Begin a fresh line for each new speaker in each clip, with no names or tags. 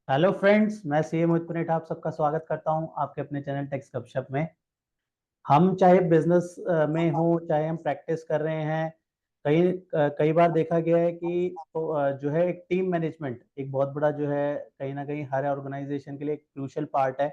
Hello friends, मैं CA मोहित पुनेठ आप सबका स्वागत करता हूं आपके अपने चैनल टेक्स गपशप में। हम चाहे बिजनेस में हो, चाहे हम प्रैक्टिस कर रहे हैं, कई बार देखा गया है कि जो है एक टीम मैनेजमेंट एक बहुत बड़ा जो है कहीं ना कहीं हर ऑर्गेनाइजेशन के लिए एक क्रूशियल पार्ट है।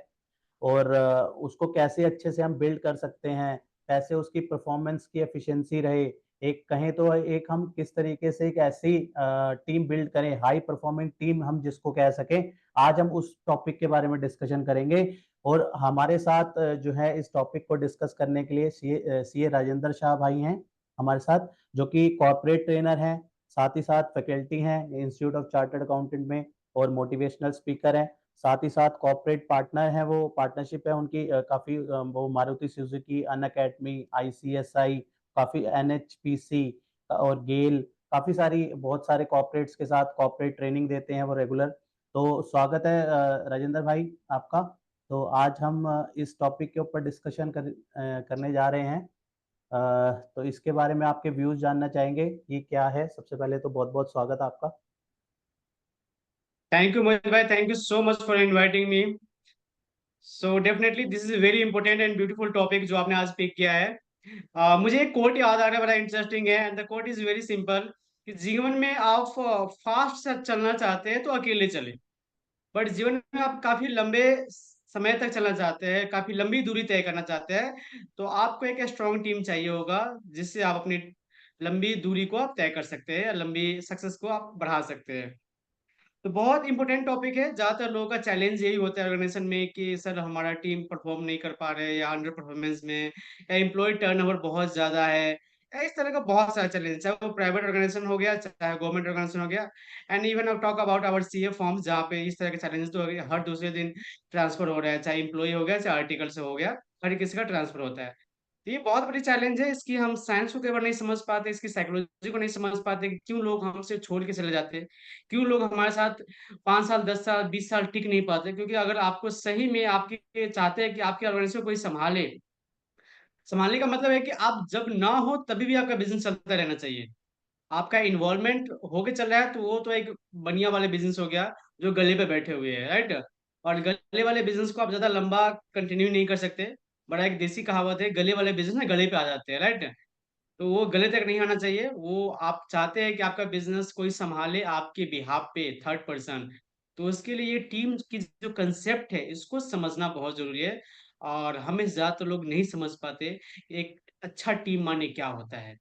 और उसको कैसे अच्छे से हम बिल्ड कर सकते हैं, कैसे उसकी परफॉर्मेंस की एफिशिएंसी रहे, एक कहें तो एक हम किस तरीके से एक ऐसी टीम बिल्ड करें, हाई परफॉर्मिंग टीम हम जिसको कह सकें। आज हम उस टॉपिक के बारे में डिस्कशन करेंगे। और हमारे साथ जो है इस टॉपिक को डिस्कस करने के लिए सीए राजेंद्र शाह भाई हैं हमारे साथ, जो कि कॉर्पोरेट ट्रेनर हैं, साथ ही साथ फैकल्टी हैं इंस्टीट्यूट ऑफ चार्टर्ड अकाउंटेंट में, और मोटिवेशनल स्पीकर हैं। साथ ही साथ कॉर्पोरेट पार्टनर हैं, वो पार्टनरशिप है उनकी काफ़ी, वो मारुति सुजुकी, अन अकेडमी, आईसीएसआई, काफ़ी एनएचपीसी और गेल, काफ़ी सारी बहुत सारे कॉर्पोरेट्स के साथ कॉर्पोरेट ट्रेनिंग देते हैं वो रेगुलर। तो स्वागत है राजेंद्र भाई आपका। तो आज हम इस टॉपिक के ऊपर डिस्कशन करने जा रहे हैं। तो इसके बारे में आपके व्यूज जानना चाहेंगे, ये क्या है। सबसे पहले तो बहुत बहुत स्वागत है आपका।
थैंक यू मोहित भाई, thank you so much for inviting me. So definitely this is very important and beautiful topic जो आपने आज पिक किया है। मुझे एक कोट याद आ रहा है, बड़ा इंटरेस्टिंग है, and the quote is very simple कि जीवन में आप फास्ट से चलना चाहते हैं तो अकेले चले, बट जीवन में आप काफी लंबे समय तक चलना चाहते हैं, काफी लंबी दूरी तय करना चाहते हैं, तो आपको एक स्ट्रॉन्ग टीम चाहिए होगा जिससे आप अपनी लंबी दूरी को आप तय कर सकते हैं, लंबी सक्सेस को आप बढ़ा सकते हैं। तो बहुत इंपॉर्टेंट टॉपिक है। ज्यादातर लोगों का चैलेंज यही होता है ऑर्गेनाइजेशन में कि सर हमारा टीम परफॉर्म नहीं कर पा रहे, या अंडर परफॉर्मेंस में, या एम्प्लॉय टर्नओवर बहुत ज्यादा है, या इस तरह का बहुत सारा चैलेंज, चाहे वो प्राइवेट ऑर्गेनाइजेशन हो गया चाहे गवर्नमेंट ऑर्गेनाइजेशन हो गया। एंड इवन अब talk about our CA forms, जहाँ पे इस तरह के चैलेंजेस तो हर दूसरे दिन ट्रांसफर हो रहा है, चाहे एम्प्लॉय हो गया चाहे आर्टिकल से हो गया, हर किसी का ट्रांसफर होता है। तो ये बहुत बड़ी चैलेंज है, इसकी हम साइंस को कई बार नहीं समझ पाते, इसकी साइकोलॉजी को नहीं समझ पाते कि क्यों लोग हमसे छोड़ के चले जाते हैं, क्यों लोग हमारे साथ 5 साल 10 साल 20 साल टिक नहीं पाते। क्योंकि अगर आपको सही में आपके चाहते हैं कि आपके ऑर्गेनाइजेशन को कोई संभाले, संभालने का मतलब है कि आप जब ना हो तभी भी आपका बिजनेस चलता रहना चाहिए। आपका इन्वॉल्वमेंट होके चल रहा है तो वो तो एक बनिया वाले बिजनेस हो गया जो गले पे बैठे हुए हैं, राइट। और गले वाले बिजनेस को आप ज्यादा लंबा कंटिन्यू नहीं कर सकते। बड़ा एक देसी कहावत है, गले वाले बिजनेस ना गले पे आ जाते हैं, राइट। तो वो गले तक नहीं आना चाहिए। वो आप चाहते हैं कि आपका बिजनेस कोई संभाले आपके बिहाफ पे, थर्ड पर्सन। तो उसके लिए ये टीम की जो कंसेप्ट है इसको समझना बहुत जरूरी है। और हमें ज्यादातर लोग नहीं समझ पाते एक अच्छा टीम माने क्या होता है।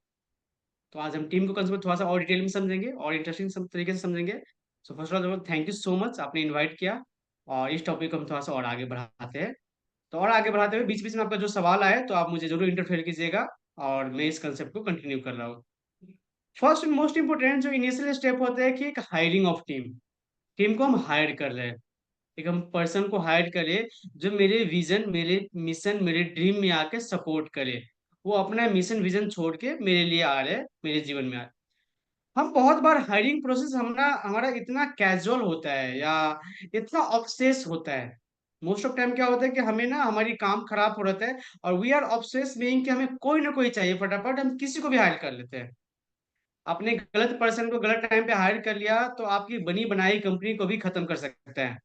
तो आज हम टीम को कंसेप्ट थोड़ा सा और डिटेल में समझेंगे और इंटरेस्टिंग तरीके से समझेंगे। So first of all thank you so much, आपने इनवाइट किया। और इस टॉपिक को हम थोड़ा सा और आगे बढ़ाते हैं। तो और आगे बढ़ाते हुए बीच बीच में आपका जो सवाल आए तो आप मुझे जरूर इंटरफेयर कीजिएगा, और मैं इस कंसेप्ट को कंटिन्यू कर रहा हूँ। फर्स्ट मोस्ट इंपोर्टेंट जो इनिशियल स्टेप होता है कि एक हायरिंग ऑफ टीम। टीम को हम हायर कर रहे हैं, एक हम पर्सन को हायर करें जो मेरे विजन, मेरे मिशन, मेरे ड्रीम में आके सपोर्ट करे। वो अपना मिशन विजन छोड़ के मेरे लिए आ रहे हैं, मेरे जीवन में आ रहे हैं। हम बहुत बार हायरिंग प्रोसेस हमारा हमारा इतना कैजुअल होता है या इतना ऑब्सेस होता है। मोस्ट ऑफ टाइम क्या होता है कि हमें ना हमारी काम खराब हो रहा है, और वी आर ऑब्सेस बीइंग कि हमें कोई ना कोई चाहिए, फटाफट हम किसी को भी हायर कर लेते हैं। आपने गलत पर्सन को गलत टाइम पे हायर कर लिया तो आपकी बनी बनाई कंपनी को भी खत्म कर सकता है।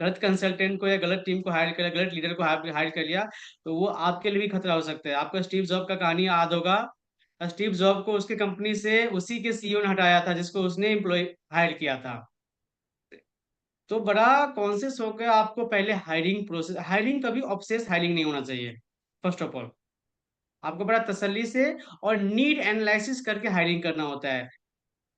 गलत कंसल्टेंट को या गलत टीम को हायर कर लिया, गलत लीडर को हायर कर लिया, तो वो आपके लिए भी खतरा हो सकता है। आपको स्टीव जॉब का कहानी याद होगा। स्टीव जॉब को उसकी कंपनी से उसी के सीईओ ने हटाया था जिसको उसने एम्प्लॉय हायर किया था। तो बड़ा कॉन्शियस होकर आपको पहले हायरिंग प्रोसेस, हायरिंग कभी ऑब्सेस हायरिंग नहीं होना चाहिए। फर्स्ट ऑफ ऑल आपको बड़ा तसल्ली से और नीड एनालिसिस करके हायरिंग करना होता है।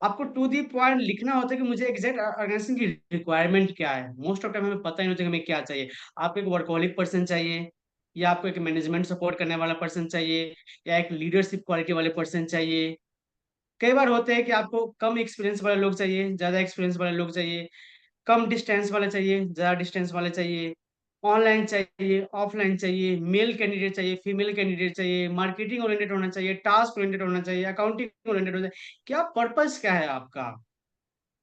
आपको टू दी पॉइंट लिखना होता है कि मुझे एग्जैक्ट ऑर्गेनाइजेशन की रिक्वायरमेंट क्या है। मोस्ट ऑफ टाइम हमें पता ही नहीं होता कि हमें क्या चाहिए। आपको एक वर्कहोलिक पर्सन चाहिए, या आपको एक मैनेजमेंट सपोर्ट करने वाला पर्सन चाहिए, या एक लीडरशिप क्वालिटी वाले पर्सन चाहिए। कई बार होते हैं कि आपको कम एक्सपीरियंस वाले लोग चाहिए, ज्यादा एक्सपीरियंस वाले लोग चाहिए, कम डिस्टेंस वाले चाहिए, ज्यादा डिस्टेंस वाले चाहिए, ऑनलाइन चाहिए, ऑफलाइन चाहिए, मेल कैंडिडेट चाहिए, फीमेल कैंडिडेट चाहिए, मार्केटिंग ओरिएंटेड होना चाहिए, टास्क ओरिएंटेड होना चाहिए, अकाउंटिंग ओरिएंटेड होना चाहिए। क्या पर्पस क्या है आपका।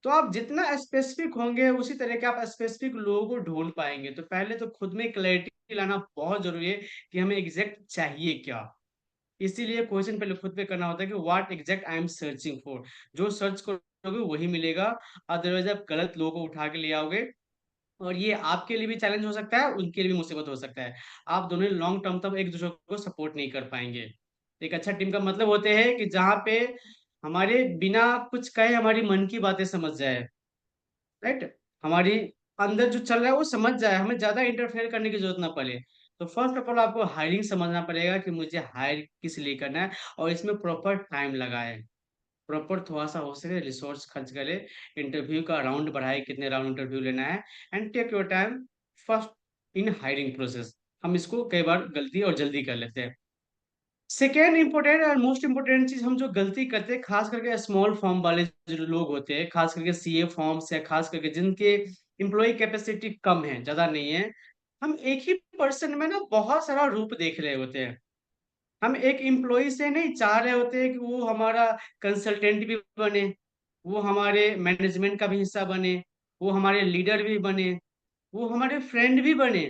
तो आप जितना स्पेसिफिक होंगे उसी तरह के आप स्पेसिफिक लोगों को ढूंढ पाएंगे। तो पहले तो खुद में क्लैरिटी लाना बहुत जरूरी है कि हमें एग्जैक्ट चाहिए क्या। इसीलिए क्वेश्चन पहले खुद पे करना होता है कि what exact I am searching for. जो सर्च करोगे वही मिलेगा, अदरवाइज आप गलत लोगों को उठा के ले आओगे और ये आपके लिए भी चैलेंज हो सकता है, उनके लिए भी मुसीबत हो सकता है। आप दोनों लॉन्ग टर्म तक एक-दूसरे को सपोर्ट नहीं कर पाएँगे। एक अच्छा टीम का मतलब होते हैं कि जहाँ पे हमारे बिना कुछ कहे हमारी मन की बातें समझ जाए, राइट? हमारी अंदर जो चल रहा है वो समझ जाए, हमें ज़्यादा इंटरफेयर करने की ज़रूरत ना पड़े। तो फर्स्ट ऑफ ऑल आपको हायरिंग समझना पड़ेगा कि मुझे हायर किस लिए करना है और इसमें प्रॉपर टाइम लगाएँ। प्रॉपर थोड़ा-सा हो सके रिसोर्स खर्च करें, इंटरव्यू का राउंड बढ़ाएँ, कितने राउंड इंटरव्यू लेना है and take your time first in hiring process. हम इसको कई बार गलती और जल्दी कर लेते हैं। सेकंड इम्पोर्टेंट और मोस्ट इम्पोर्टेंट चीज़ हम जो गलती करते हैं, खास करके स्मॉल फर्म वाले जो लोग होते हैं, खास करके सीए फर्म्स या खास करके जिनके एम्प्लॉयी कैपेसिटी कम है, ज़्यादा नहीं है, हम एक ही पर्सन में ना बहुत सारा रूप देख रहे होते हैं। हम एक एम्प्लॉयी से नहीं चाह रहे होते हैं कि वो हमारा कंसल्टेंट भी बने, वो हमारे मैनेजमेंट का भी हिस्सा बने, वो हमारे लीडर भी बने, वो हमारे फ्रेंड भी बने,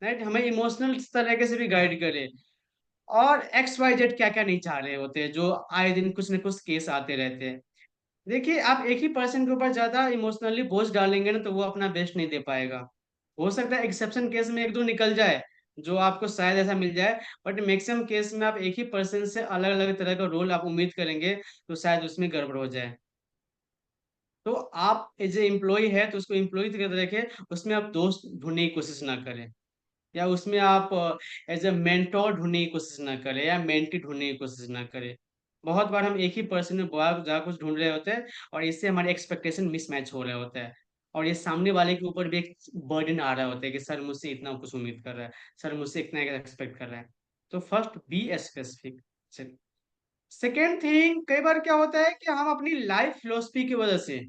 राइट? हमें इमोशनल तरीके से भी गाइड करे और एक्स वाई जेड क्या-क्या नहीं चाह रहे होते हैं, जो आए दिन कुछ न कुछ केस आते रहते हैं। देखिए, आप एक ही पर्सन के ऊपर ज़्यादा इमोशनली बोझ डालेंगे ना, तो वो अपना बेस्ट नहीं दे पाएगा। हो सकता है एक्सेप्शन केस में 1-2 निकल जाए, जो आपको शायद ऐसा मिल जाए, बट मैक्सिमम केस में आप एक ही पर्सन से अलग-अलग तरह का रोल आप उम्मीद करेंगे, तो शायद उसमें गड़बड़ हो जाए। तो आप एज़ ए एम्प्लॉयी है, तो उसको एम्प्लॉयी की तरह देखें, उसमें आप दोस्त ढूँढने की कोशिश ना करें। या उसमें आप एज़ अ मेंटर ढूँढने की कोशिश ना करें या मेंटी ढूँढने की कोशिश ना करें। बहुत बार हम एक ही पर्सन में बहुत ज़्यादा कुछ ढूँढ रहे होते हैं और इससे हमारे एक्सपेक्टेशन मिसमैच हो रहा होता है। और ये सामने वाले के ऊपर भी एक बर्डन आ रहा होता है कि सर मुझसे इतना कुछ उम्मीद कर रहा है, सर मुझसे इतना एक्सपेक्ट कर रहा है। तो फर्स्ट बी स्पेसिफिक। से सेकंड थिंग कई बार क्या होता है कि हम अपनी लाइफ फिलॉसफी की वजह से,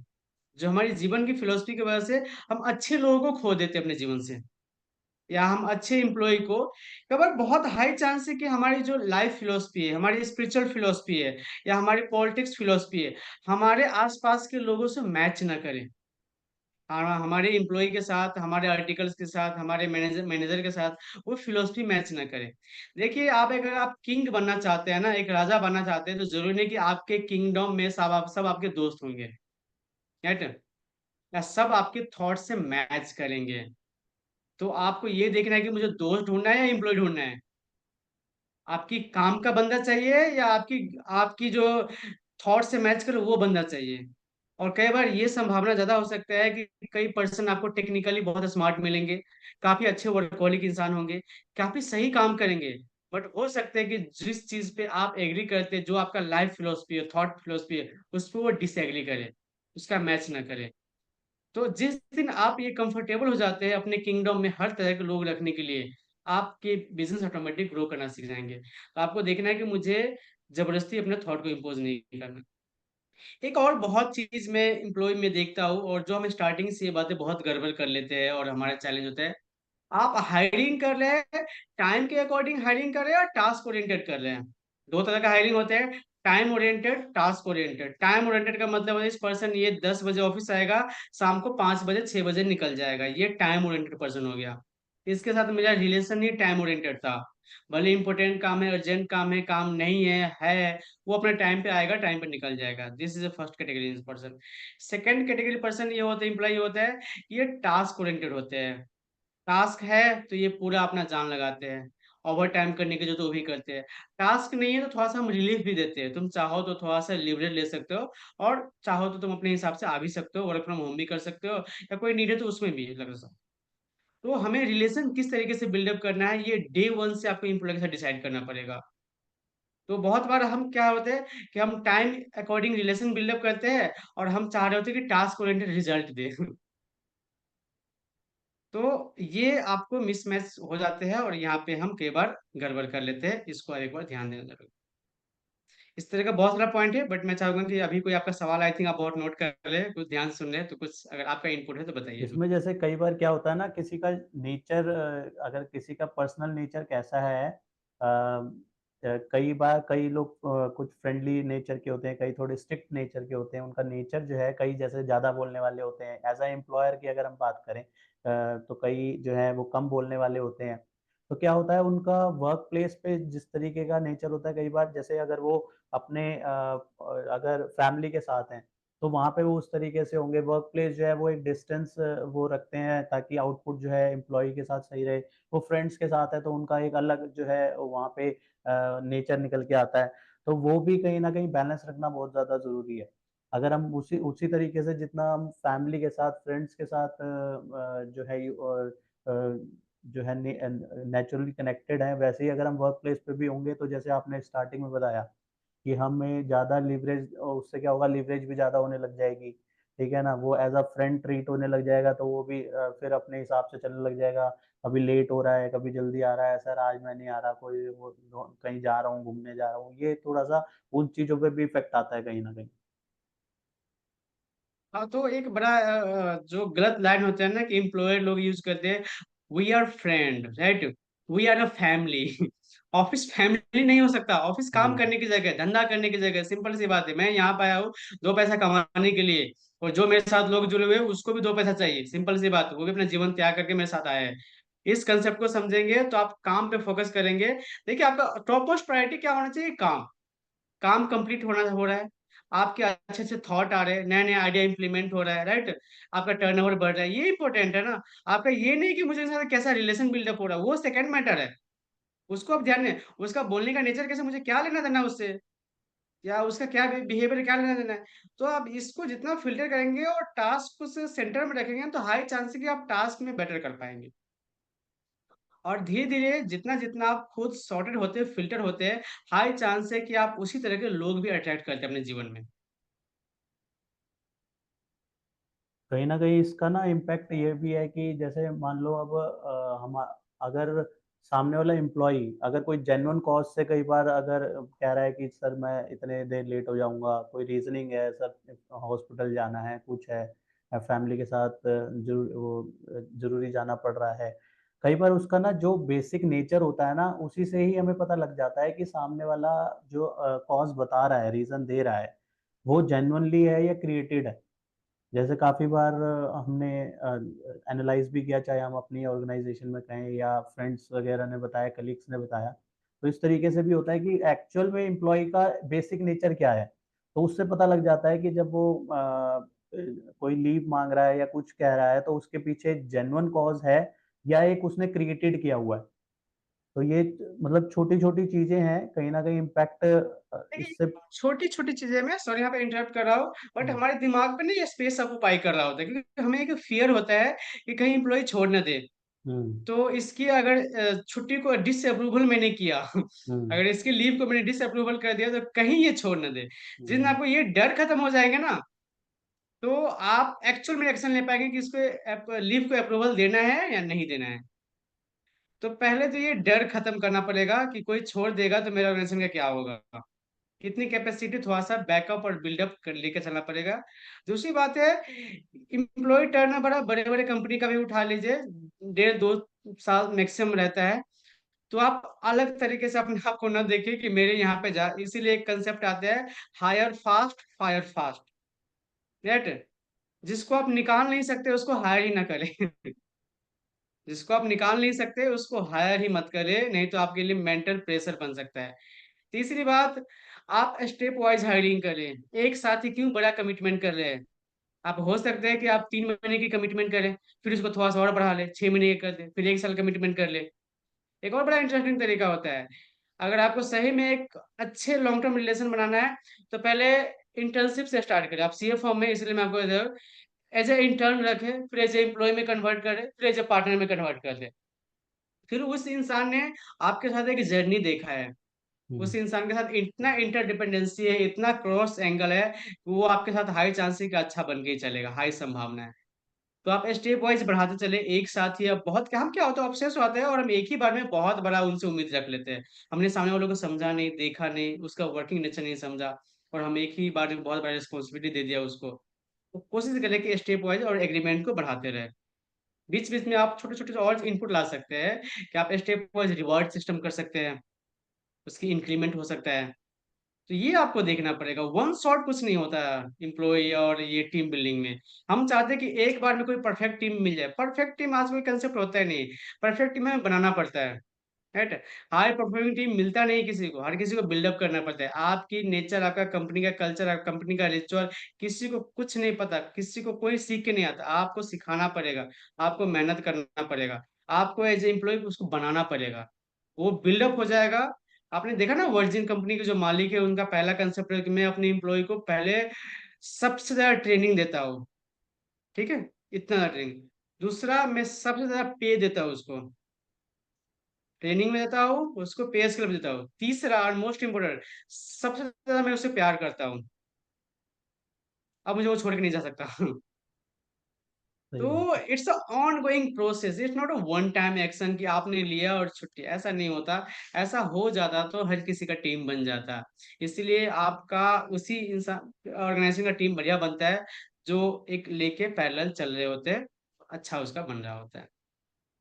जो हमारी जीवन की फिलॉसफी की वजह से हम अच्छे लोगों को खो देते हैं अपने जीवन से। या हम अच्छे एम्प्लॉयी को कई बार बहुत हाई चांस है कि हमारी जो लाइफ फिलॉसफी है, हमारी स्पिरिचुअल फिलॉसफी है या हमारी पॉलिटिक्स फिलॉसफी है, हमारे आस-पास के लोगों से मैच ना करे। हमारे एम्प्लॉयी के साथ, हमारे आर्टिकल्स के साथ, हमारे मैनेजर मैनेजर के साथ वो फिलॉसफी मैच ना करे। देखिए, आप अगर आप किंग बनना चाहते हैं ना, एक राजा बनना चाहते हैं, तो ज़रूरी नहीं कि आपके किंगडम में सब आपके दोस्त होंगे, राइट? या सब आपके थॉट से मैच करेंगे। तो आपको ये देखना है कि मुझे दोस्त ढूँढना है या एम्प्लॉयी ढूँढना है? आपकी काम का बंदा चाहिए या आपकी आपकी जो थॉट से मैच करे वो बंदा चाहिए। और कई बार ये संभावना ज़्यादा हो सकता है कि कई पर्सन आपको टेक्निकली बहुत स्मार्ट मिलेंगे, काफ़ी अच्छे वर्कहॉलिक इंसान होंगे, काफ़ी सही काम करेंगे। बट हो सकता है कि जिस चीज़ पे आप एग्री करते हैं, जो आपका लाइफ फिलॉसफी है, थॉट फिलॉसफी है, उस पे वो डिसएग्री करे, उसका मैच ना करे। तो जिस दिन आप ये कंफर्टेबल हो जाते हैं अपने किंगडम में हर तरह के लोग रखने के लिए, आपके बिज़नेस ऑटोमैटिक ग्रो करना सीख जाएँगे। तो आपको देखना है कि मुझे ज़बरदस्ती अपने थॉट को इम्पोज़ नहीं करना। एक और बहुत चीज़ मैं एम्प्लॉयी में देखता हूँ और जो हम स्टार्टिंग से ये बातें बहुत गड़बड़ कर लेते हैं और हमारा चैलेंज होता है। आप हायरिंग कर रहे हैं, टाइम के अकॉर्डिंग हायरिंग कर रहे हैं और टास्क ओरिएंटेड कर रहे हैं। 2 तरह का हायरिंग होता है, time oriented, task oriented. Time oriented का मतलब है इस पर्सन ये 10 बजे ऑफ़िस आएगा, शाम को 5 बजे, 6 बजे निकल जाएगा। ये टाइम ओरिएंटेड पर्सन हो गया। इसके साथ मेरा रिलेशन ही टाइम ओरिएंटेड था। भले इम्पोर्टेंट काम है, अर्जेंट काम है, काम नहीं है, वो अपने टाइम पे आएगा, टाइम पे निकल जाएगा। This is a first category person. Second category person ये होता है, एम्प्लॉयी होता है, ये टास्क ओरिएंटेड होते हैं। टास्क है तो ये पूरा अपना जान लगाते हैं। ओवरटाइम करने की जो तो वो भी करते हैं। टास्क नहीं है तो थोड़ा-सा हम रिलीफ भी देते हैं। तुम चाहो तो थोड़ा-सा लीवरेज ले सकते हो और चाहो तो तुम अपने हिसाब से आ भी सकते हो, वर्क फ्रॉम होम भी कर सकते हो या कोई नीड है तो उसमें भी लग स तो हमें रिलेशन किस तरीके से बिल्डअप करना है ये डे 1 से आपको एम्प्लॉयी के साथ डिसाइड करना पड़ेगा। तो बहुत बार हम क्या होते हैं कि हम टाइम अकॉर्डिंग रिलेशन बिल्डअप करते हैं और हम चाह रहे होते हैं कि टास्क ओरिएंटेड रिजल्ट दें। तो ये आपको मिसमैच हो जाते हैं और यहाँ पे हम कई बार गड़बड़ कर लेते हैं, इसको एक बार ध्यान देना ज़रूरी है। इस तरह का बहुत सारा पॉइंट है बट मैं चाहूँगा कि अभी कोई आपका सवाल आई थिंक आप बहुत नोट कर रहे हैं, कुछ ध्यान से सुन रहे हैं, तो कुछ अगर आपका इनपुट है तो बताइए?
इसमें जैसे कई बार क्या होता है ना किसी का नेचर अगर किसी का पर्सनल नेचर कैसा है कई बार कई लोग कुछ फ्रेंडली नेचर के होते हैं, कई थोड़े स्ट्रिक्ट नेचर के होते हैं, उनका नेचर जो है कई जैसे ज़्यादा बोलने वाले होते हैं। एज़ अ एम्प्लॉयर की अगर हम बात करें तो कई जो है वो कम बोलने वाले होते हैं। तो क्या होता है उनका वर्क प्लेस पे जिस तरीके का नेचर होता है, कई बार जैसे अगर वो अपने अगर फैमिली के साथ हैं तो वहाँ पे वो उस तरीके से होंगे। वर्क प्लेस जो है वो एक डिस्टेंस वो रखते हैं ताकि आउटपुट जो है एम्प्लॉय के साथ सही रहे। वो फ्रेंड्स के साथ है तो उनका एक अलग जो है वहाँ पे नेचर निकल के आता है। तो वो भी कहीं न कहीं बैलेंस रखना बहुत ज़्यादा ज़रूरी है। अगर हम उसी उसी तरीके से जितना हम फैमिली के साथ, फ्रेंड्स के साथ जो है जो है नेचुरली कनेक्टेड हैं, वैसे ही अगर हम वर्क प्लेस पे भी होंगे तो जैसे आपने स्टार्टिंग में बताया कि हमें ज़्यादा लिवरेज, उससे क्या होगा, लिवरेज भी ज़्यादा होने लग जाएगी, ठीक है ना? वो एज़ अ फ्रेंड ट्रीट होने लग जाएगा तो वो भी फिर अपने हिसाब से चलने लग जाएगा। कभी लेट हो रहा है, कभी जल्दी आ रहा है, सर आज मैं नहीं आ रहा, कोई वो कहीं जा रहा हूँ, घूमने जा रहा हूँ। ये थोड़ा-सा उन चीज़ों पे भी इफ़ेक्ट आता है कहीं न कहीं।
हाँ, तो एक बड़ा जो गलत लाइन होता है ना कि एम्प्लॉयर लोग यूज करते हैं, we are friend, right, we are a family. Office family नहीं हो सकता। ऑफिस काम
बिल्कुल।
करने की जगह, धंधा करने की जगह। सिंपल सी बात है, मैं यहाँ पे आया हूँ 2 पैसा कमाने के लिए, और जो मेरे साथ लोग जुड़े हुए हैं उसको भी 2 पैसा चाहिए। सिंपल सी बात है, वो भी अपना जीवन त्याग करके मेरे साथ आए हैं। इस कंसेप्ट को समझेंगे तो आप काम पे फोकस करेंगे। देखिए, आपका टॉप मोस्ट प्रायोरिटी क्या होना चाहिए? काम। काम कंप्लीट होना हो रहा है, आपके अच्छे अच्छे थॉट आ रहे हैं, नए नए आइडिया इंप्लीमेंट हो रहा है, राइट, आपका टर्नओवर बढ़ रहा है, ये इंपॉर्टेंट है ना। आपका ये नहीं कि मुझे इसके साथ कैसा रिलेशन बिल्डअप हो रहा है, वो सेकंड मैटर है। उसको आप ध्यान दें, उसका बोलने का नेचर कैसे, मुझे क्या लेना देना उससे, या उसका क्या बिहेवियर, क्या लेना देना है। तो आप इसको जितना फिल्टर करेंगे और टास्क को से सेंटर में रखेंगे तो हाई चांस है कि आप टास्क में बेटर कर पाएंगे। और धीरे-धीरे जितना-जितना आप खुद सॉर्टेड होते हैं, फ़िल्टर होते हैं, हाई चांस है कि आप उसी तरह के लोग भी अट्रैक्ट करते हैं अपने जीवन में।
कहीं न कहीं इसका ना इम्पैक्ट ये भी है कि जैसे मान लो अब हम अगर सामने वाला एम्प्लॉयी अगर कोई जेन्युइन कॉज़ से कई बार अगर कह रहा है कि सर मैं इतने देर लेट हो जाऊँगा, कोई रीज़निंग है, सर हॉस्पिटल जाना है, कुछ है, फैमिली के साथ ज़रूरी जाना पड़ रहा है। कई बार उसका ना जो बेसिक नेचर होता है ना, उसी से ही हमें पता लग जाता है कि सामने वाला जो कॉज़ बता रहा है, रीज़न दे रहा है, वो जेन्युइनली है या क्रिएटेड है। जैसे काफ़ी बार हमने एनालाइज़ भी किया, चाहे हम अपनी ऑर्गेनाइज़ेशन में कहें या फ्रेंड्स वगैरह ने बताया, कलीग्स ने बताया, तो इस तरीके से भी होता है कि एक्चुअल में एम्प्लॉयी का बेसिक नेचर क्या है। तो उससे पता लग जाता है कि जब वो कोई लीव माँग रहा है या कुछ कह रहा है, तो उसके पीछे जेन्युइन कॉज़ है या एक उसने क्रिएटेड किया हुआ है। तो ये मतलब छोटी-छोटी चीज़ें हैं, कहीं न कहीं इम्पैक्ट
देखिए,
इससे।
छोटी-छोटी चीज़ें, मैं सॉरी यहाँ पे इंटरप्ट कर रहा हूँ, बट
हुँ,
हमारे दिमाग पे ना ये स्पेस ऑक्यूपाई कर रहा होता है, क्योंकि हमें एक फ़ियर होता है कि कहीं एम्प्लॉयी छोड़ ना दे।
हुँ,
तो इसकी अगर छुट्टी को डिसअप्रूवल मैंने किया,
हुँ,
अगर इसकी लीव को मैंने डिसअप्रूवल कर दिया तो कहीं ये छोड़ ना दे। जिस दिन
हुँ,
आपको ये डर खत्म हो जाएगा ना, तो आप एक्चुअल में एक्शन ले पाएँगे कि इसको लीव को अप्रूवल देना है या नहीं देना है। तो पहले तो ये डर खत्म करना पड़ेगा कि कोई छोड़ देगा तो मेरे ऑर्गेनाइज़ेशन का क्या होगा? कितनी कैपेसिटी, थोड़ा-सा बैकअप और बिल्डअप कर लेके चलना पड़ेगा। दूसरी बात है, एम्प्लॉयी टर्नओवर आप बड़े-बड़े कंपनी का भी उठा लीजिए, डेढ़ 2 साल मैक्सिमम रहता है। तो आप अलग तरीके से अपने आप को ना देखिए कि मेरे यहाँ पे जा, इसीलिए एक कांसेप्ट आता है, hire fast, fire fast, right? जिसको आप निकाल नहीं सकते उसको हायर ही ना करें। जिसको आप निकाल नहीं सकते उसको हायर ही मत करें, नहीं तो आपके लिए मेंटल प्रेशर बन सकता है। तीसरी बात, आप स्टेप वाइज़ हायरिंग करें। एक साथ ही क्यों बड़ा कमिटमेंट कर रहे हैं? आप हो सकता है कि आप 3 महीने की कमिटमेंट करें, फिर उसको थोड़ा-सा और बढ़ा लें, 6 महीने की कर दें, फिर 1 साल कमिटमेंट कर लें। एक और बड़ा इंटरेस्टिंग तरीका होता है, अगर आपको सही में एक अच्छे लॉन्ग टर्म रिलेशन बनाना है, तो पहले इंटर्नशिप से स्टार्ट करें। आप सीए फॉर्म में, इसलिए मैं आपको बता रहा हूँ, एज़ अ इंटर्न रखें, फिर एज़ अ एम्प्लॉयी में कन्वर्ट करें, फिर एज़ अ पार्टनर में कन्वर्ट कर दें। फिर उस इंसान ने आपके साथ एक जर्नी देखा है।
हुँ।
उस इंसान के साथ इतना इंटरडिपेंडेंसी है, इतना क्रॉस एंगल है, वो आपके साथ हाई चांस है कि अच्छा बन के ही चलेगा, हाई संभावना है। तो आप स्टेप वाइज़ बढ़ाते चलें, एक साथ ही। अब बहुत क्या, हम क्या होता है, ऑब्सेस होते हैं और हम एक ही बार में बहुत बड़ा उनसे उम्मीद रख लेते हैं। हमने सामने वालों को समझा नहीं, देखा नहीं, उसका वर्किंग नेचर नहीं समझा, और हम एक ही बार में बहुत बड़ा रिस्पॉन्सिबिलिटी दे दिया उसको। तो कोशिश करें कि स्टेप वाइज़ और एग्रीमेंट को बढ़ाते रहें। बीच-बीच में आप छोटे-छोटे और इनपुट ला सकते हैं कि आप स्टेप वाइज़ रिवार्ड सिस्टम कर सकते हैं, उसकी इंक्रीमेंट हो सकता है। तो ये आपको देखना पड़ेगा, वन शॉट कुछ नहीं होता है एम्प्लॉयी और ये टीम बिल्डिंग में। हम चाहते हैं कि एक बार में कोई परफेक्ट टीम मिल जाए। परफेक्ट टीम आज कोई कंसेप्ट होता ही नहीं, परफेक्ट टीम हमें बनाना पड़ता है। राइट? हाई परफॉर्मिंग टीम मिलता नहीं किसी को, हर किसी को बिल्डअप करना पड़ता है। आपकी नेचर, आपका कंपनी का कल्चर, आपका कंपनी का रिचुअल किसी को कुछ नहीं पता, किसी को कोई सीख के नहीं आता। आपको सिखाना पड़ेगा, आपको मेहनत करना पड़ेगा, आपको एज़ ए एम्प्लॉयी उसको बनाना पड़ेगा। वो बिल्डअप हो जाएगा। आपने देखा ना वर्जिन कंपनी के जो मालिक है उनका पहला कांसेप्ट है कि मैं अपने एम्प्लॉयी को पहले सबसे ज़्यादा ट्रेनिंग देता हूँ, ठीक है? इतना ज़्यादा ट्रेनिंग। दूसरा मैं सबसे ज़्यादा पे देता हूँ उसको। ट्रेनिंग में देता हूँ, उसको पे स्केल पे देता हूँ। तीसरा और मोस्ट इम्पोर्टेंट सबसे ज़्यादा मैं उससे प्यार करता हूँ। अब मुझे वो छोड़ के नहीं जा सकता।
सही बात
तो
है।
It's a ongoing process, it's not a one time action कि आपने लिया और छुट्टी, ऐसा नहीं होता। ऐसा हो जाता तो हर किसी का टीम बन जाता। इसलिए आपका उसी इंसान ऑर्गेनाइजेशन का टीम बढ़िया बनता है, जो एक लेके पैरेलल चल रहे होते हैं, अच्छा उसका बन रहा होता है।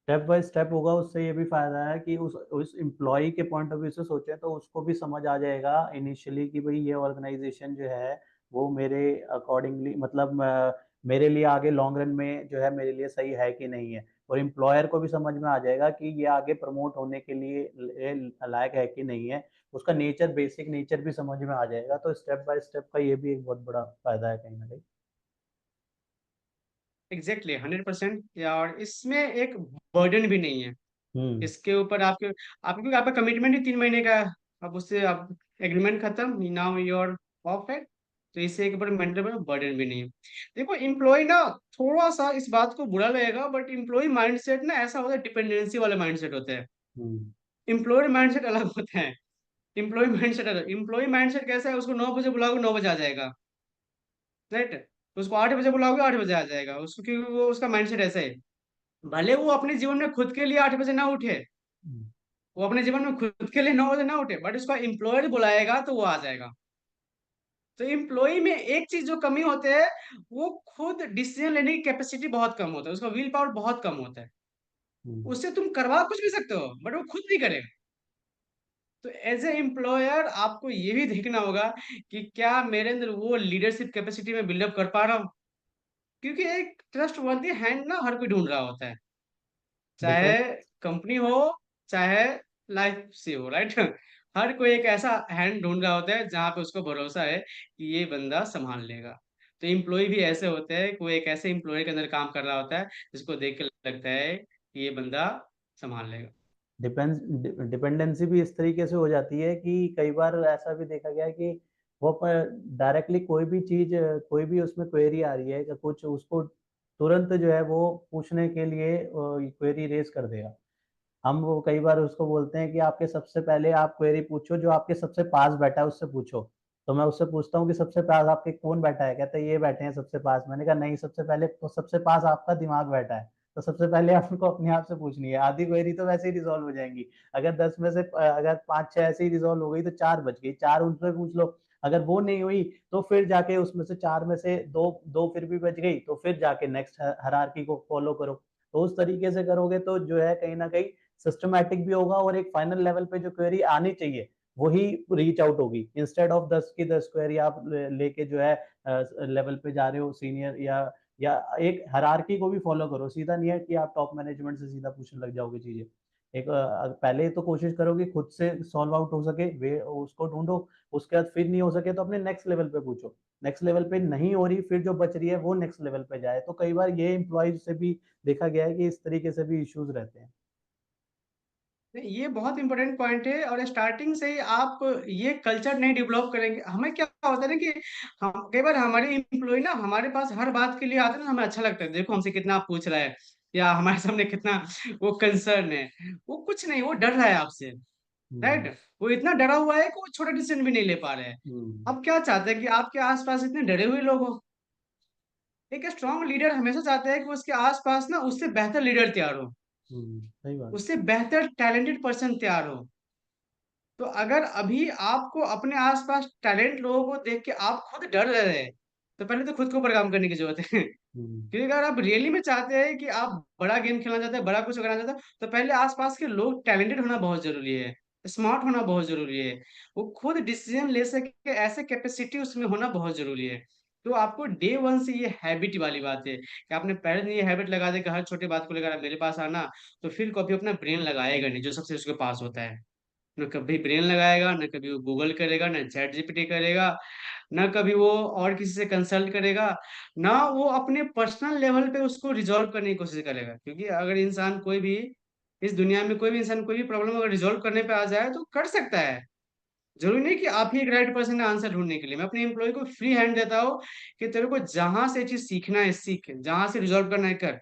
स्टेप बाय स्टेप होगा, उससे ये भी फ़ायदा है कि उस एम्प्लॉयी के पॉइंट ऑफ व्यू से सोचें तो उसको भी समझ आ जाएगा इनिशियली कि भई ये ऑर्गनाइज़ेशन जो है वो मेरे अकॉर्डिंगली मतलब मेरे लिए आगे लॉन्ग रन में जो है मेरे लिए सही है कि नहीं है। और एम्प्लॉयर को भी समझ में आ जाएगा कि ये आगे प्रमोट होने के लिए लायक है कि नहीं है। उसका नेचर, बेसिक नेचर भी समझ में आ जाएगा। तो स्टेप बाय स्टेप का ये भी एक बहुत बड़ा फ़ायदा है कहीं न कहीं।
एग्ज़ैक्टली 100%। या और इसमें एक बर्डन भी नहीं है।
हुँ,
इसके ऊपर आपके आपके क्योंकि आपका कमिटमेंट ही 3 महीने का है। अब उससे अब एग्रीमेंट खत्म, नाउ यू आर ऑफ है। तो इससे एक ऊपर मेंटल बर्डन भी नहीं है। देखो एम्प्लॉयी ना थोड़ा-सा इस बात को बुरा लगेगा बट एम्प्लॉयी माइंडसेट ना ऐसा होता है, डिपेंडेंसी वाला माइंडसेट होता है।
हुँ,
एम्प्लॉयी माइंडसेट अलग होता है। एम्प्लॉयी माइंडसेट अलग। एम्प्लॉयी माइंडसेट कैसा है, उसको 9 बजे बुलाओगे 9 बजे आ जाएगा, राइट? उसको 8 बजे बुलाओगे 8 बजे आ जाएगा। उसको क्योंकि वो उसका माइंडसेट ऐसा है। भले वो अपने जीवन में खुद के लिए 8 बजे ना उठे,
हुँ,
वो अपने जीवन में खुद के लिए 9 बजे ना उठे, बट उसका एम्प्लॉयर बुलाएगा तो वो आ जाएगा। तो एम्प्लॉयी में एक चीज़ जो कमी होते है, वो खुद डिसीज़न लेने की कैपेसिटी बहुत कम होता है, उसका विल पावर बहुत कम होता है।
हुँ।
उससे तुम करवा कुछ भी सकते हो, बट वो खुद नहीं करेगा। तो एज़ अ एम्प्लॉयर आपको ये भी देखना होगा कि क्या मेरे अंदर वो लीडरशिप कैपेसिटी मैं बिल्डअप कर पा रहा हूँ? क्योंकि एक ट्रस्टवर्दी हैंड ना हर कोई ढूँढ रहा होता है। चाहे
डिपेंड
कंपनी हो, चाहे लाइफ से हो, राइट? हर कोई एक ऐसा हैंड ढूँढ रहा होता है जहाँ पे उसको भरोसा है कि ये बंदा सँभाल लेगा। तो एम्प्लॉयी भी ऐसे होते हैं, कोई एक ऐसे एम्प्लॉयी के अंदर काम कर रहा होता है जिसको देख के लगता है कि ये बंदा सँभाल लेगा।
डिपेंडेंसी भी इस तरीके से हो जाती है कि कई बार ऐसा भी देखा गया है कि वो डायरेक्टली कोई भी चीज़, कोई भी उसमें क्वेरी आ रही है या कुछ, उसको तुरंत जो है वो पूछने के लिए क्वेरी रेज़ कर देगा। हम वो कई बार उसको बोलते हैं कि आपके सबसे पहले आप क्वेरी पूछो, जो आपके सबसे पास बैठा है उससे पूछो। तो मैं उससे पूछता हूँ कि सबसे पास आपके कौन बैठा है? कहता है ये बैठे हैं सबसे पास। मैंने कहा नहीं, सबसे पहले तो सबसे पास आपका दिमाग बैठा है। तो सबसे पहले आपको अपने आप से पूछनी है। आधी क्वेरी तो वैसे ही रिज़ॉल्व हो जाएँगी। अगर 10 में से अगर 5-6 ऐसे ही रिज़ॉल्व हो गई तो 4 बच गई, 4 उनसे पूछ लो। अगर वो नहीं हुई तो फिर जाके उसमें से 4 में से 2 फिर भी बच गई, तो फिर जाके नेक्स्ट हायरार्की को फ़ॉलो करो। तो उस तरीके से करोगे तो जो है कहीं न कहीं सिस्टमैटिक भी होगा और एक फाइनल लेवल पे जो क्वेरी आनी चाहिए, वही रीच आउट होगी। इंस्टेड ऑफ 10 की 10 क्वेरी आप लेके जो है लेवल पे जा रहे हो सीनियर, या एक हायरार्की को भी फॉलो करो। सीधा नहीं है कि आप टॉप मैनेजमेंट से सीधा पूछने लग जाओगे चीज़ें। एक पहले तो कोशिश करो कि खुद से सॉल्व आउट हो सके, वे उसको ढूँढो, उसके बाद फिर नहीं हो सके तो अपने नेक्स्ट लेवल पे पूछो। नेक्स्ट लेवल पे नहीं हो रही, फिर जो बच रही है वो नेक्स्ट लेवल पे जाए। तो कई बार ये एम्प्लॉइज़ से भी देखा गया है कि इस तरीके से भी इश्यूज़ रहते हैं।
नहीं, ये बहुत इम्पोर्टेंट पॉइंट है और स्टार्टिंग से ही आप ये कल्चर नहीं डेवलप करेंगे, हमें क्या होता है ना कि हम कई बार हमारे एम्प्लॉयी ना हमारे पास हर बात के लिए आते हैं ना, हमें अच्छा लगता है, देखो हमसे कितना आप पूछ रहा है या हमारे सामने कितना वो कंसर्न है। वो कुछ नहीं, वो डर रहा है आपसे,
हुँ,
राइट? वो इतना डरा हुआ है कि वो छोटा डिसीजन भी नहीं ले पा रहे हैं।
हुँ,
अब क्या चाहते हैं कि आपके आस-पास इतने डरे हुए लोग हों। एक स्ट्रॉन्ग लीडर हमेशा चाहता है कि उसके आस-पास ना उससे बेहतर लीडर तैयार हो,
सही बात।
उससे बेहतर टैलेंटेड पर्सन तैयार हो। तो अगर अभी आपको अपने आस-पास टैलेंट लोगों को देख के आप खुद डर रहे हैं, तो पहले तो खुद के ऊपर काम करने की ज़रूरत है।
हुँ,
क्योंकि अगर आप रियली में चाहते हैं कि आप बड़ा गेम खेलना चाहते हैं, बड़ा कुछ करना चाहते हैं, तो पहले आस-पास के लोग टैलेंटेड होना बहुत ज़रूरी है, स्मार्ट होना बहुत ज़रूरी है। वो खुद डिसीज़न ले सके ऐसे कैपेसिटी उसमें होना बहुत ज़रूरी है। तो आपको डे वन से ये हैबिट वाली बात है कि आपने पहले दिन ये हैबिट लगा दे कि हर छोटी बात को लेकर आप मेरे पास आना, तो फिर कभी अपना ब्रेन लगाएगा नहीं जो सबसे उसके पास होता है। ना कभी ब्रेन लगाएगा, ना कभी वो गूगल करेगा, ना चैट जीपीटी करेगा, ना कभी वो और किसी से कंसल्ट करेगा, ना वो अपने पर्सनल लेवल पे उसको रिजॉल्व करने की कोशिश करेगा। क्योंकि अगर इंसान कोई भी इस दुनिया में कोई भी इंसान कोई भी प्रॉब्लम अगर रिजॉल्व करने पे आ जाए तो कर सकता है। जरूरी नहीं कि आप ही एक राइट पर्सन है आंसर ढूंढने के लिए। मैं अपने एम्प्लॉय को फ्री हैंड देता हूँ कि तेरे को जहां से चीज सीखना है सीख, जहां से रिजॉल्व करना है कर।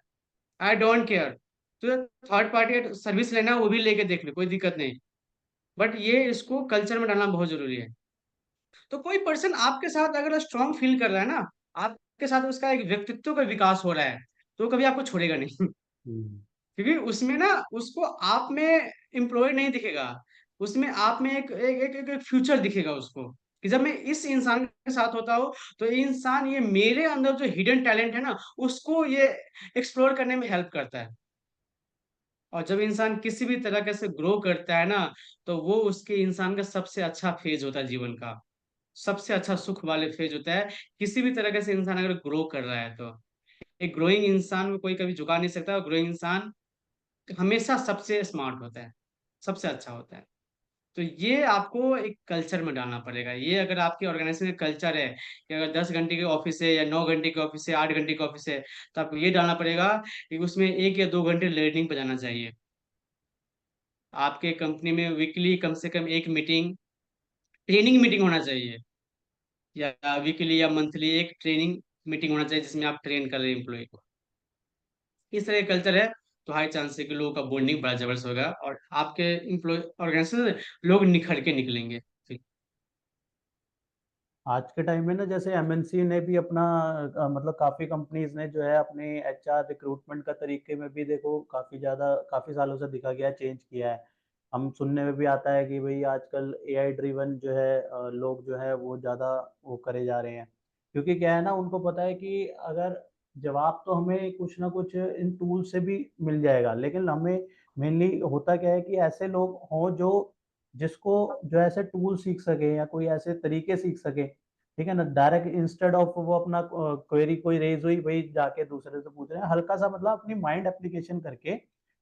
I don't care. तो थर्ड पार्टी सर्विस लेना है वो भी लेके देख ले, कोई दिक्कत नहीं। बट ये इसको कल्चर में डालना बहुत जरूरी है। तो कोई पर्सन आपके साथ अगर स्ट्रांग फील कर रहा है ना, आपके साथ उसका एक व्यक्तित्व का विकास हो रहा है, तो वो कभी आपको छोड़ेगा नहीं।
हम्म,
क्योंकि उसमें ना उसको आप में एम्प्लॉय नहीं दिखेगा, उसमें आप में एक फ्यूचर दिखेगा उसको, कि जब मैं इस इंसान के साथ होता हूँ तो ये इंसान ये मेरे अंदर जो हिडन टैलेंट है ना उसको ये एक्सप्लोर करने में हेल्प करता है। और जब इंसान किसी भी तरीके से ग्रो करता है ना, तो वो उसके इंसान का सबसे अच्छा फेज होता है जीवन का, सबसे अच्छा सुख वाले फेज होता है। किसी भी तरीके से इंसान अगर ग्रो कर रहा है तो एक ग्रोइंग इंसान में कोई कभी झुका नहीं सकता, और ग्रोइंग इंसान हमेशा सबसे स्मार्ट होता है, सबसे अच्छा होता है। तो ये आपको एक कल्चर में डालना पड़ेगा। ये अगर आपकी ऑर्गेनाइजेशन का कल्चर है कि अगर 10 घंटे की ऑफिस है या 9 घंटे की ऑफिस है, 8 घंटे की ऑफिस है, तो आपको ये डालना पड़ेगा कि उसमें 1 या 2 घंटे लर्निंग पे जाना चाहिए। आपके कंपनी में वीकली कम से कम 1 मीटिंग, ट्रेनिंग मीटिंग होना चाहिए, या वीकली या मंथली एक ट्रेनिंग मीटिंग होना चाहिए जिसमें आप ट्रेन कर रहे हैं एम्प्लॉय को। इस तरह का कल्चर है तो हाई चांस है कि लोगों का बॉन्डिंग बड़ा जबरदस्त होगा और आपके एम्प्लॉय ऑर्गेनाइजेशन से लोग निखर के निकलेंगे।
आज के टाइम में ना जैसे एमएनसी ने भी अपना मतलब काफ़ी कंपनीज ने जो है अपने एचआर रिक्रूटमेंट का तरीके में भी देखो काफ़ी ज़्यादा काफ़ी सालों से दिखा गया है, चेंज किया है। हम सुनने में भी आता है कि भाई आजकल एआई ड्रिवन जो है लोग जो है वो ज़्यादा वो करे जा रहे हैं। क्योंकि क्या है ना उनको पता है कि अगर जवाब तो हमें कुछ ना कुछ इन टूल से भी मिल जाएगा, लेकिन हमें मेनली होता क्या है कि ऐसे लोग हों जो जिसको जो ऐसे टूल सीख सके या कोई ऐसे तरीके सीख सके, ठीक है ना? डायरेक्ट इंस्टेड ऑफ वो अपना क्वेरी कोई रेज़ हुई वही जाके दूसरे से पूछ रहे हैं। हल्का-सा मतलब अपनी माइंड एप्लीकेशन करके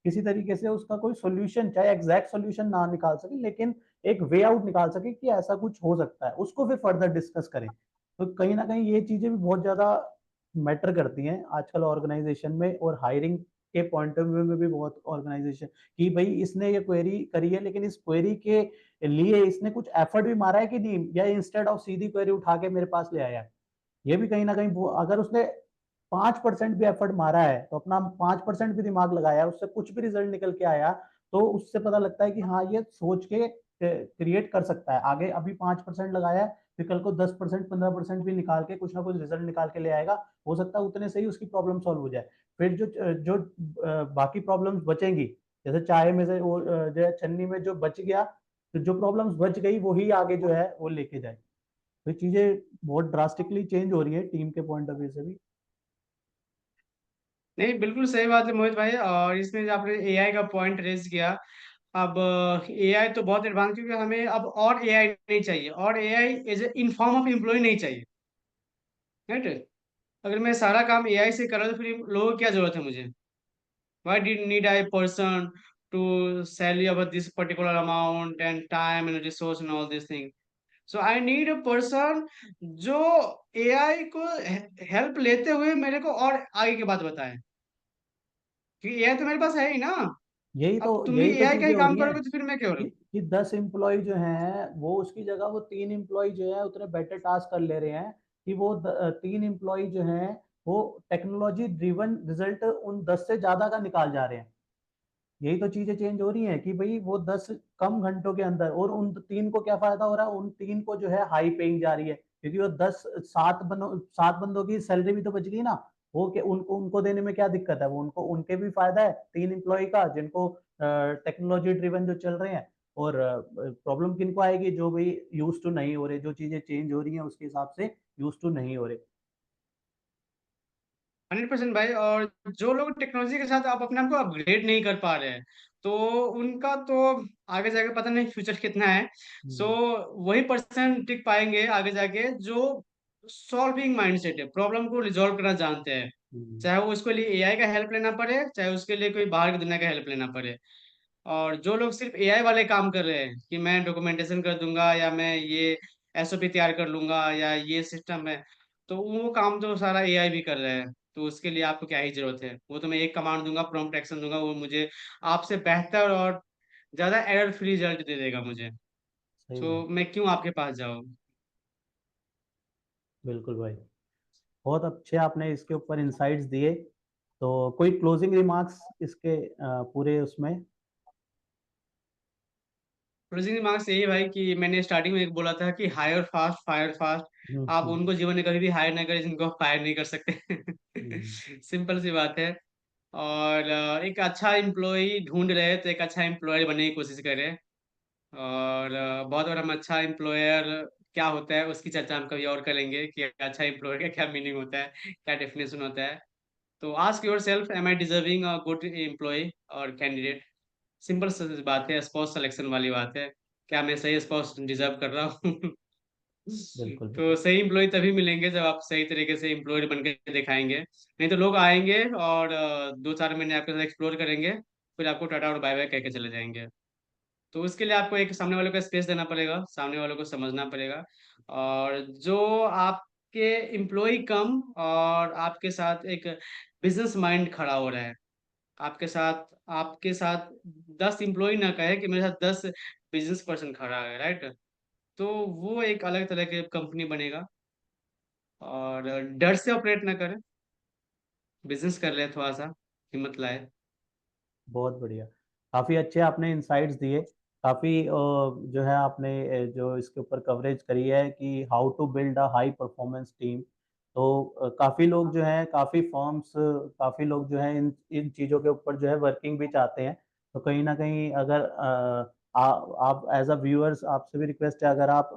किसी तरीके से उसका कोई सॉल्यूशन चाहे एग्ज़ैक्ट सॉल्यूशन ना निकाल सके लेकिन एक वे आउट निकाल सके कि ऐसा कुछ हो सकता है। उसको फिर फर्दर डिस्कस करें। तो कहीं न कहीं ये चीज़ें भी बहुत ज़्यादा मैटर करती हैं आजकल ऑर्गेनाइज़ेशन में और हायरिंग के पॉइंट ऑफ व्यू में भी बहुत ऑर्गेनाइज़ेशन कि भई इसने ये क्वेरी करी है लेकिन इस क्वेरी के लिए इसने कुछ एफर्ट भी मारा है कि नहीं या इंस्टेड ऑफ सीधी क्वेरी उठा के मेरे पास ले आया है। ये भी कहीं न कहीं वो अगर उसने 5% भी एफर्ट मारा है, तो अपना 5% भी दिमाग लगाया है, उससे कुछ भी रिजल्ट निकल के आया, तो उससे पता लगता है कि हाँ, ये सोच के क्रिएट कर सकता है। आगे अभी 5% लगाया है, फिर कल को 10% 15% भी निकाल के कुछ ना कुछ रिजल्ट निकाल के ले आएगा। हो सकता है उतने से ही उसकी प्रॉब्लम सॉल्व हो जाए। फिर बाकी प्रॉब्लम्स बचेंगी, जैसे चाय में से वो जो है छन्नी में जो बच गया, तो जो प्रॉब्लम्स बच गई, वही आगे जो है वो लेके जाए। तो चीज़ें बहुत ड्रास्टिकली चेंज हो रही है टीम के पॉइंट ऑफ व्यू से भी।
नहीं, बिल्कुल सही बात है मोहित भाई। और इसमें जो आपने एआई का पॉइंट रेज किया, अब एआई तो बहुत एडवांस, क्योंकि हमें अब और एआई नहीं चाहिए, और AI as a in form of employ नहीं चाहिए, राइट। अगर मैं सारा काम एआई से कर रहा हूं तो फिर लोगों की क्या जरूरत है मुझे? Why did need I person to sell you about this particular amount and time and resource and all these things? So I need a person जो एआई को हेल्प लेते हुए मेरे को और आगे की बात बताए, क्योंकि एआई तो मेरे पास है ही ना। अब तुम भी
यही तो
एआई का ही
चीज़ें हो
काम
रही हैं
करोगे तो फिर मैं क्या करूँ?
कि 10 एम्प्लॉयी जो हैं, वो उसकी जगह वो 3 एम्प्लॉयी जो है उतने बेटर टास्क कर ले रहे हैं कि वो 3 एम्प्लॉयी जो हैं, वो टेक्नोलॉजी ड्रिवन रिजल्ट उन 10 से ज़्यादा का निकाल जा रहे हैं। यही तो चीज़ें चेंज हो रही हैं कि भई वो 10 कम घंटों के अंदर और उन 3 को क्या फ़ायदा हो रहा है, उन 3 को जो है हाई पेइंग जा रही है क्योंकि वो 10 7 बंदों की सैलरी भी तो बच गई ना। वो क्या उनको उनको देने में क्या दिक्कत है? वो उनको उनके भी फ़ायदा है 3 एम्प्लॉयी का जिनको टेक्नोलॉजी ड्रिवन जो चल रहे हैं और प्रॉब्लम किनको आएगी जो भई यूज़्ड टू नहीं हो रहे, जो चीज़ें चेंज हो रही हैं उसके हिसाब से यूज़्ड टू नहीं हो रहे।
100% भाई। और जो लोग टेक्नोलॉजी के साथ आप अपने आप को अपग्रेड नहीं कर पा रहे हैं, तो उनका तो आगे जाके पता नहीं फ्यूचर कितना है। सो
हुँ,
वही पर्सन टिक पाएंगे आगे जाके जो सॉल्विंग माइंडसेट है, प्रॉब्लम को रिजॉल्व करना जानते हैं, चाहे वो उसके लिए एआई का हेल्प लेना पड़े, चाहे उसके लिए कोई बाहर की दुनिया का हेल्प लेना पड़े। और जो लोग सिर्फ एआई वाले काम कर रहे हैं कि मैं डॉक्यूमेंटेशन कर दूंगा या मैं ये एसओपी तैयार कर लूंगा या ये सिस्टम है, तो वो काम तो सारा एआई भी कर रहा है। तो उसके लिए आपको क्या ही जरूरत है, वो तो मैं एक कमांड दूंगा, प्रॉम्प्ट एक्शन दूंगा, वो मुझे आपसे बेहतर और ज्यादा एरर फ्री रिजल्ट दे देगा मुझे।
सही
तो
बात।
मैं क्यों आपके पास जाऊँ।
बिल्कुल भाई, बहुत अच्छे आपने इसके ऊपर इंसाइट्स दिए। तो कोई क्लोजिंग रिमार्क्स इसके पूरे उसमें?
क्लोजिंग रिमार्क्स यही भाई कि मैंने स्टार्टिंग में एक बोला था कि हायर फास्ट फायर फास्ट। आप
हम्म।
उनको जीवन में कभी भी हायर नहीं करें जिनको आप फायर नहीं कर सकते।
हम्म।
सिंपल सी बात है। और एक अच्छा एम्प्लॉय ढूंढ रहे हैं तो एक अच्छा एम्प्लॉयर बनने की कोशिश करें। और बहुत बड़ा हम अच्छा एम्प्लॉयर क्या होता है उसकी चर्चा हम कभी और करेंगे कि अच्छा एम्प्लॉयर का क्या मीनिंग होता है, क्या डेफिनेशन होता है। तो ask your self, am I deserving a good employ और कैंडिडेट। सिंपल सी बात है, स्पाउस सिलेक्शन वाली बात है। क्या मैं सही स्पाउस डिजर्व कर रहा हूँ।
बिल्कुल
तो
बिल्कुल।
सही एम्प्लॉय तभी मिलेंगे जब आप सही तरीके से एम्प्लॉय बन के दिखाएंगे। नहीं तो लोग आएंगे और 2-4 महीने आपके साथ एक्सप्लोर करेंगे, फिर आपको टाटा और बाय बाय कह के चले जाएंगे। तो उसके लिए आपको एक सामने वाले को स्पेस देना पड़ेगा, सामने वालों को समझना पड़ेगा। और जो आपके एम्प्लॉय कम और आपके साथ एक बिजनेस माइंड खड़ा हो रहा है, आपके साथ 10 एम्प्लॉय ना कहे कि मेरे साथ 10 बिजनेस पर्सन खड़ा है, राइट। तो वो एक अलग तरह की कंपनी बनेगा। और डर से ऑपरेट ना करें, बिजनेस कर ले, थोड़ा सा हिम्मत लाए।
बहुत बढ़िया, काफ़ी अच्छे आपने इंसाइट्स दिए। काफ़ी जो है आपने जो इसके ऊपर कवरेज करी है कि how to build a high performance team. तो काफ़ी लोग जो हैं, काफ़ी फर्म्स, काफ़ी लोग जो हैं इन इन चीज़ों के ऊपर जो है वर्किंग भी चाहते हैं। तो कहीं ना कहीं अगर आप एज अ व्यूअर्स, आपसे भी रिक्वेस्ट है, अगर आप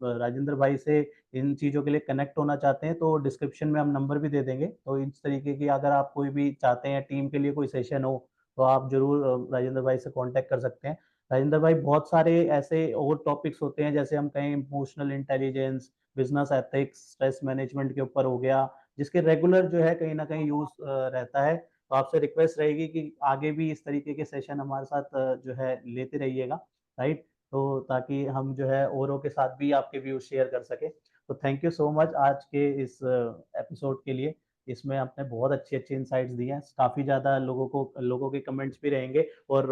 राजेंद्र भाई से इन चीज़ों के लिए कनेक्ट होना चाहते हैं तो डिस्क्रिप्शन में हम नंबर भी दे देंगे। तो इस तरीके की अगर आप कोई भी चाहते हैं टीम के लिए कोई सेशन हो तो आप ज़रूर राजेंद्र भाई से कांटेक्ट कर सकते हैं। राजेंद्र भाई, बहुत सारे ऐसे और टॉपिक्स होते हैं, जैसे हम कहें emotional intelligence, business ethics, stress management के ऊपर हो गया, जिसके रेगुलर जो है कहीं ना कहीं यूज रहता है। तो आपसे रिक्वेस्ट रहेगी कि आगे भी इस तरीके के सेशन हमारे साथ जो है लेते रहिएगा, राइट। तो ताकि हम जो है औरों के साथ भी आपके व्यूज शेयर कर सके। तो थैंक यू सो मच आज के इस एपिसोड के लिए। इसमें आपने बहुत अच्छे अच्छे इंसाइट्स दिए हैं, काफ़ी ज़्यादा लोगों के कमेंट्स भी रहेंगे। और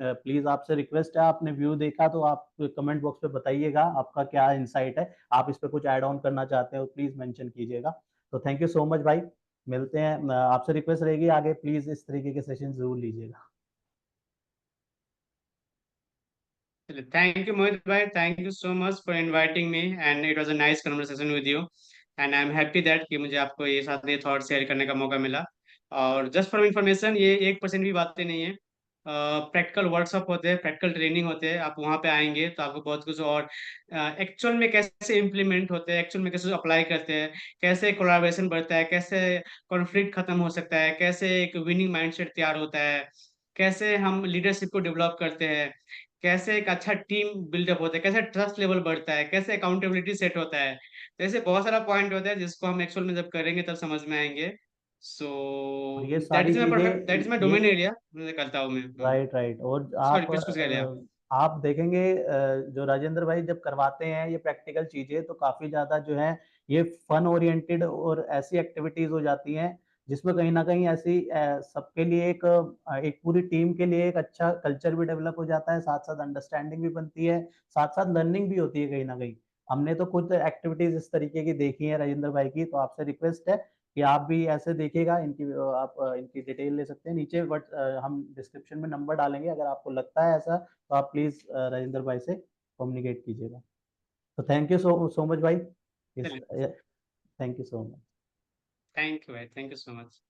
प्लीज़ आपसे रिक्वेस्ट है, आपने व्यू देखा तो आप कमेंट बॉक्स पे बताइएगा आपका क्या इंसाइट है, आप इस पे कुछ ऐड ऑन करना चाहते हो प्लीज़ मेंशन कीजिएगा। तो थैंक यू सो मच भाई, मिलते हैं। आपसे रिक्वेस्ट रहेगी आगे प्लीज़ इस तरीके के सेशन ज़रूर लीजिएगा।
थैंक यू मोहित भाई, thank you so much for inviting me and it was a nice conversation with you. And I am happy that कि मुझे आपको ये साथ ये थॉट शेयर करने का मौका मिला। और जस्ट फॉर इन्फॉर्मेशन, ये 1% भी बातें नहीं है। प्रैक्टिकल वर्कशॉप होते हैं, प्रैक्टिकल ट्रेनिंग होते हैं, आप वहाँ पे आएंगे तो आपको बहुत कुछ और एक्चुअल में कैसे इम्प्लीमेंट होते हैं, एक्चुअल में कैसे अप्लाई करते हैं, कैसे कोलैबोरेशन बढ़ता है, कैसे कॉन्फ्लिक्ट खत्म हो सकता है, कैसे एक विनिंग माइंडसेट तैयार होता है, कैसे हम लीडरशिप को डेवलप करते हैं, कैसे एक अच्छा टीम बिल्डअप होता है, कैसे ट्रस्ट लेवल बढ़ता है, कैसे अकाउंटेबिलिटी सेट होता है। तो ऐसे बहुत सारा पॉइंट होता है जिसको हम एक्चुअल में जब करेंगे तब समझ में आएंगे। सो
और ये
दैट
सारी
इज माई परफेक्ट, दैट
चीज़ें
इज माई
ये
डोमेन एरिया, मैं करता हूँ मैं।
Right right. और
सॉरी, कुछ कुछ कह रहे हैं आप।
आप देखेंगे जो राजेंद्र भाई जब करवाते हैं ये प्रैक्टिकल चीजें, तो काफी ज्यादा जो है ये फन ओरिएंटेड और ऐसी एक्टिविटीज हो जाती हैं जिसमें कहीं ना कहीं ऐसी सबके लिए एक पूरी टीम के लिए एक अच्छा कल्चर भी डेवलप हो जाता है, साथ साथ अंडरस्टैंडिंग भी बनती है, साथ साथ लर्निंग भी होती है कहीं ना कहीं। हमने तो खुद एक्टिविटीज इस तरीके की देखी है राजेंद्र भाई की। तो आपसे रिक्वेस्ट है कि आप भी ऐसे देखिएगा, इनकी आप इनकी डिटेल ले सकते हैं नीचे, बट हम डिस्क्रिप्शन में नंबर डालेंगे, अगर आपको लगता है ऐसा तो आप प्लीज़ राजेंद्र भाई से कम्युनिकेट कीजिएगा। तो thank you so so much भाई इस
चलिए,
thank you so much.
Thank you भाई, थैंक यू सो मच।